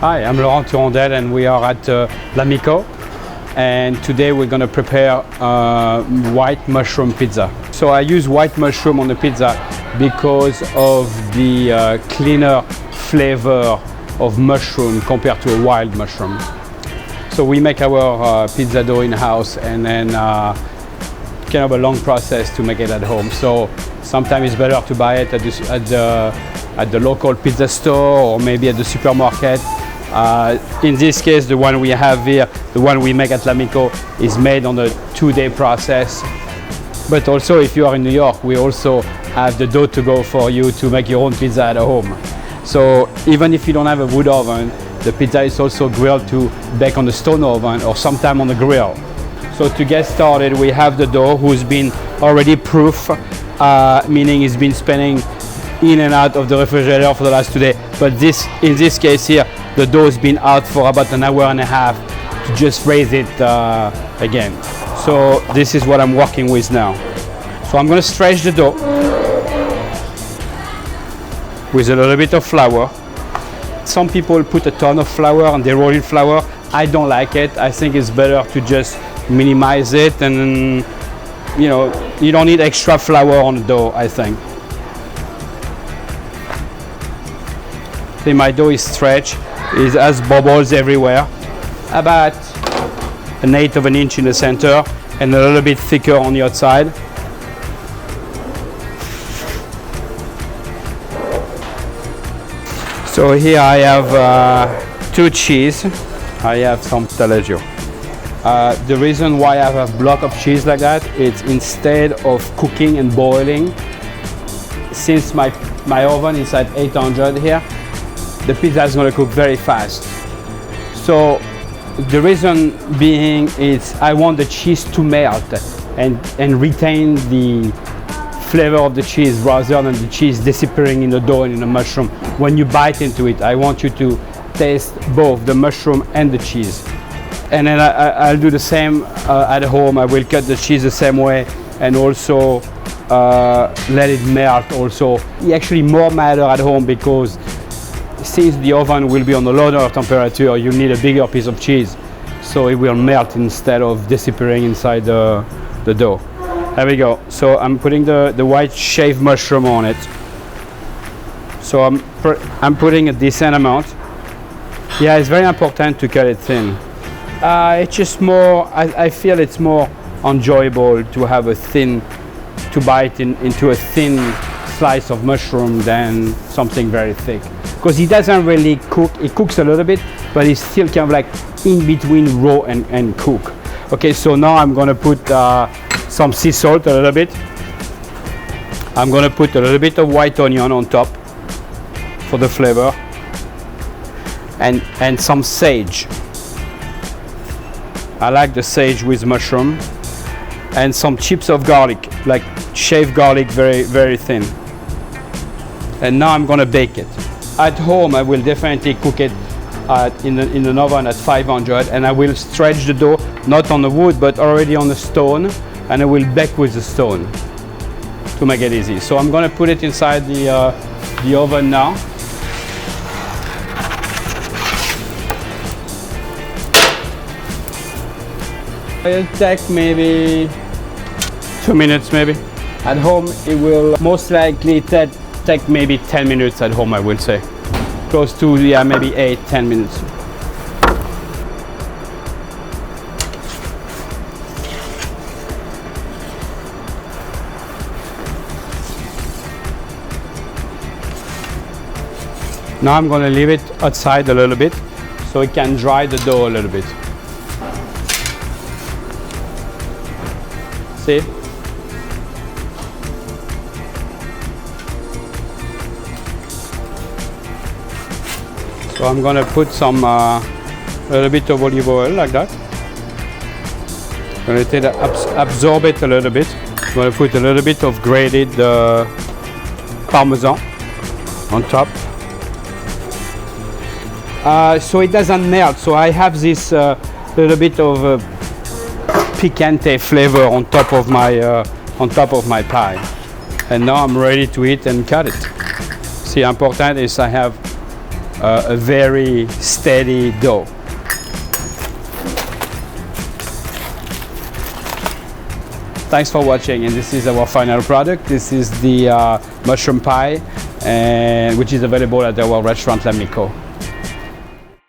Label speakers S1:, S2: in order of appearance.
S1: Hi, I'm Laurent Tourondel and we are at L'Amico, and today we're going to prepare white mushroom pizza. So I use white mushroom on the pizza because of the cleaner flavor of mushroom compared to a wild mushroom. So we make our pizza dough in-house, and then kind of a long process to make it at home. So sometimes it's better to buy it at the local pizza store or maybe at the supermarket. In this case, the one we have here, the one we make at L'Amico, is made on a 2-day process. But also, if you are in New York, we also have the dough to go for you to make your own pizza at home. So even if you don't have a wood oven, the pizza is also grilled to bake on the stone oven or sometime on the grill. So to get started, we have the dough who's been already proof, meaning it's been spinning in and out of the refrigerator for the last 2 days. But in this case here, the dough has been out for about an hour and a half to just raise it again. So this is what I'm working with now. So I'm going to stretch the dough with a little bit of flour. Some people put a ton of flour and they roll in flour. I don't like it. I think it's better to just minimize it, and you don't need extra flour on the dough, I think. See, my dough is stretched. It has bubbles everywhere, about 1/8 of an inch in the center and a little bit thicker on the outside. So here I have 2 cheese. I have some taleggio. The reason why I have a block of cheese like that is instead of cooking and boiling, since my oven is at 800 here, the pizza is going to cook very fast. So the reason being is I want the cheese to melt and retain the flavor of the cheese rather than the cheese disappearing in the dough and in the mushroom. When you bite into it, I want you to taste both the mushroom and the cheese. And then I'll do the same at home. I will cut the cheese the same way and also let it melt also. It actually more matter at home because since the oven will be on a lower temperature, you need a bigger piece of cheese, so it will melt instead of disappearing inside the dough. There we go. So I'm putting the white shaved mushroom on it. So I'm putting a decent amount. Yeah, it's very important to cut it thin. It's just more, I feel it's more enjoyable to have to bite into a thin slice of mushroom than something very thick. Because it doesn't really cook, it cooks a little bit, but it's still kind of like in between raw and cook. Okay, so now I'm gonna put some sea salt a little bit. I'm gonna put a little bit of white onion on top for the flavor, and some sage. I like the sage with mushroom, and some chips of garlic, like shaved garlic, very, very thin. And now I'm gonna bake it. At home, I will definitely cook it in an oven at 500, and I will stretch the dough, not on the wood, but already on the stone, and I will bake with the stone to make it easy. So I'm gonna put it inside the oven now. It'll take maybe 2 minutes maybe. At home, it will most likely take maybe 10 minutes at home, I will say. Close to, yeah, maybe 8-10 minutes. Now I'm going to leave it outside a little bit so it can dry the dough a little bit. See? So I'm going to put some little bit of olive oil like that. I'm going to absorb it a little bit. I'm going to put a little bit of grated Parmesan on top. So it doesn't melt. So I have this little bit of picante flavor on top of my pie. And now I'm ready to eat and cut it. See, important is I have a very steady dough. Thanks for watching, and this is our final product. This is the mushroom pie, which is available at our restaurant L'Amico.